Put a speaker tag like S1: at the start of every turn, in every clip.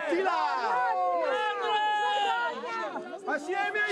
S1: Smettila!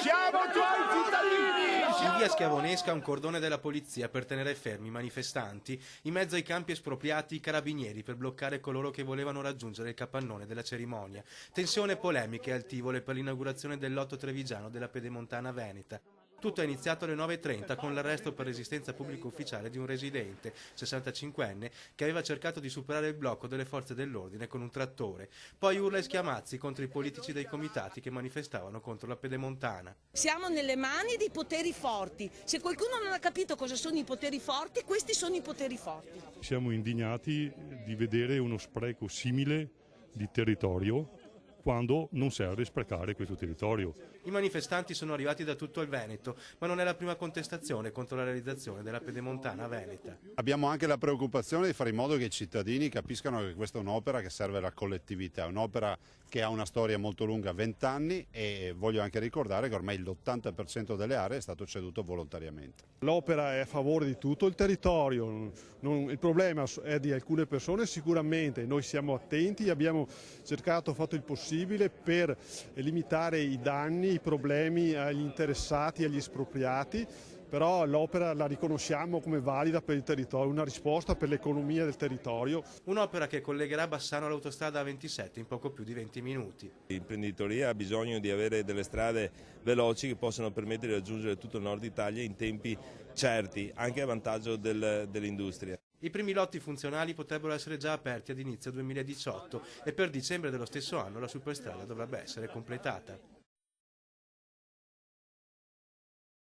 S1: Siamo tuoi cittadini!
S2: In via Schiavonesca un cordone della polizia per tenere fermi i manifestanti, in mezzo ai campi espropriati i carabinieri per bloccare coloro che volevano raggiungere il capannone della cerimonia. Tensione, polemiche e altivole per l'inaugurazione del lotto trevigiano della Pedemontana Veneta. Tutto è iniziato alle 9:30 con l'arresto per resistenza pubblica ufficiale di un residente, 65enne, che aveva cercato di superare il blocco delle forze dell'ordine con un trattore. Poi urla e schiamazzi contro i politici dei comitati che manifestavano contro la Pedemontana.
S3: Siamo nelle mani dei poteri forti. Se qualcuno non ha capito cosa sono i poteri forti, questi sono i poteri forti.
S4: Siamo indignati di vedere uno spreco simile di territorio quando non serve sprecare questo territorio.
S2: I manifestanti sono arrivati da tutto il Veneto, ma non è la prima contestazione contro la realizzazione della Pedemontana Veneta.
S5: Abbiamo anche la preoccupazione di fare in modo che i cittadini capiscano che questa è un'opera che serve alla collettività, un'opera che ha una storia molto lunga, 20 anni, e voglio anche ricordare che ormai l'80% delle aree è stato ceduto volontariamente.
S4: L'opera è a favore di tutto il territorio, il problema è di alcune persone sicuramente, noi siamo attenti, abbiamo cercato, fatto il possibile per limitare i danni, i problemi agli interessati, agli espropriati, però l'opera la riconosciamo come valida per il territorio, una risposta per l'economia del territorio.
S2: Un'opera che collegherà Bassano all'autostrada A27 in poco più di 20 minuti.
S6: L'imprenditoria ha bisogno di avere delle strade veloci che possano permettere di raggiungere tutto il nord Italia in tempi certi, anche a vantaggio dell'industria.
S2: I primi lotti funzionali potrebbero essere già aperti ad inizio 2018 e per dicembre dello stesso anno la superstrada dovrebbe essere completata.